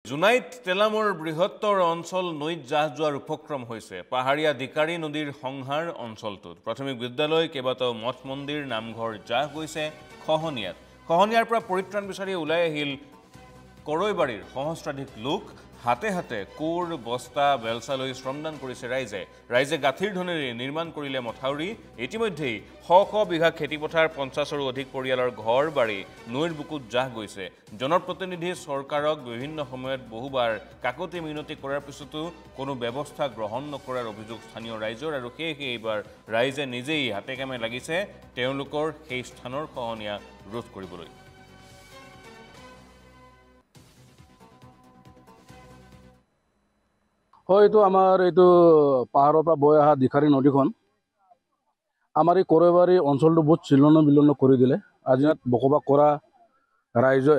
জোনাইত তেলামৰ বৃহত্তৰ অঞ্চল নৈত জাহ যোৱাৰ উপক্ৰম হৈছে পাহাৰীয়া দিকাৰী নদীৰ সংহাৰ অঞ্চলটোত প্ৰাথমিক বিদ্যালয় কেইবাটাও মঠ মন্দিৰ নামঘৰ জাহ গৈছে খহনীয়াৰ পৰা পৰিত্ৰাণ বিচাৰি ওলাই আহিল কৰৈবাৰীৰ সহস্ৰাধিক লোক হাতে হাতে কোৰ বস্তা বেলচালৈ শ্ৰমদান কৰিছে ৰাইজে গাঁঠিৰ ধনেৰে নিৰ্মাণ কৰিলে মথাউৰি ইতিমধ্যেই শ বিঘা খেতিপথাৰ 50ৰো অধিক পৰিয়ালৰ ঘৰ বাৰী নৈৰ বুকুত জাহ গৈছে জনপ্ৰতিনিধি চৰকাৰক বিভিন্ন সময়ত বহুবাৰ কাকতি মিনতি কৰাৰ পিছতো কোনো ব্যৱস্থা গ্ৰহণ নকৰাৰ অভিযোগ স্থানীয় ৰাইজৰ আৰু সেয়েহে এইবাৰ ৰাইজে নিজেই হাতে কামে লাগিছে তেওঁলোকৰ সেই স্থানৰ খহনীয়া ৰোধ কৰিবলৈ এইটো আমাৰ এইটো পাহাৰৰ পৰা বৈ অহা দিখাৰী নদীখন আমাৰ এই কৰৈবাৰী অঞ্চলটো বহুত চিলন বিলন কৰি দিলে আজি বসবাস কৰা ৰাইজে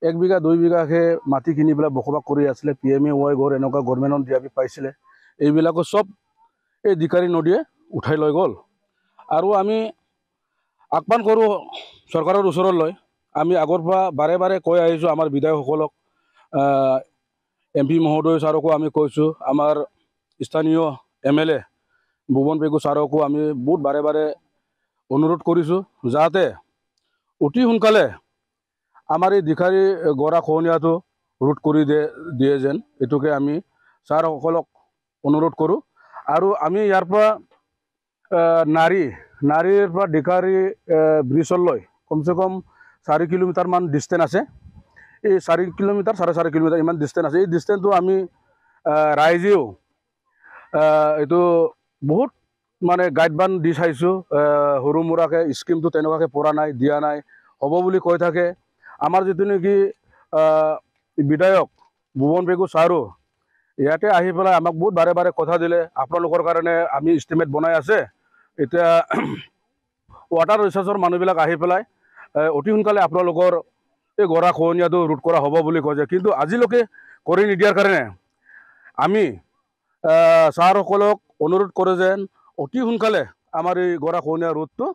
এক বিঘা 2 বিঘাকে মাটি কিনি পেলাই বসবাস কৰি আছিলে PMAY ঘৰ এনেকুৱা গভৰ্ণমেণ্টত দিয়াবি পাইছিলে এইবিলাকো চব এই দিখাৰী নদীয়ে উঠাই লৈ গ'ল আৰু আমি আহ্বান কৰোঁ চৰকাৰৰ ওচৰলৈ আমি আগৰ পৰা বাৰে বাৰে কৈ আহিছোঁ আমাৰ বিধায়কসকলক MP মহোদয় ছাৰকো আমি কৈছোঁ আমাৰ স্থানীয় MLA ভুৱন পেগু ছাৰকো আমি বহুত বাৰে বাৰে অনুৰোধ কৰিছোঁ যাতে অতি সোনকালে আমাৰ এই দিখাৰী গৰা খহনীয়াটো ৰোধ কৰি দিয়ে যেন এইটোকে আমি ছাৰসকলক অনুৰোধ কৰোঁ আৰু আমি ইয়াৰ পৰা নাৰীৰ পৰা দিখাৰী ব্ৰিজলৈ কমচে কম 4 কিলোমিটাৰমান ডিষ্টেঞ্চ আছে এই 4 কিলোমিটাৰ 4.5 কিলোমিটাৰ ইমান ডিষ্টেঞ্চ আছে এই ডিষ্টেঞ্চটো আমি ৰাইজেও এইটো বহুত মানে গাইডবান দি চাইছোঁ সৰু মুৰাকে স্কিমটো তেনেকুৱাকৈ পৰা নাই দিয়া নাই হ'ব বুলি কৈ থাকে আমাৰ যিটো নেকি বিধায়ক ভুৱন পেগু ছাৰো ইয়াতে আহি পেলাই আমাক বহুত বাৰে বাৰে কথা দিলে আপোনালোকৰ কাৰণে আমি ইষ্টিমেট বনাই আছে এতিয়া ৱাটাৰ ৰিচাৰ্চৰ মানুহবিলাক আহি পেলাই অতি সোনকালে আপোনালোকৰ এই গৰা খহনীয়াটো ৰোধ কৰা হ'ব বুলি কৈছে কিন্তু আজিলৈকে কৰি নিদিয়াৰ কাৰণে আমি ছাৰসকলক অনুৰোধ কৰোঁ যেন অতি সোনকালে আমাৰ এই গৰা খহনীয়া ৰোধটো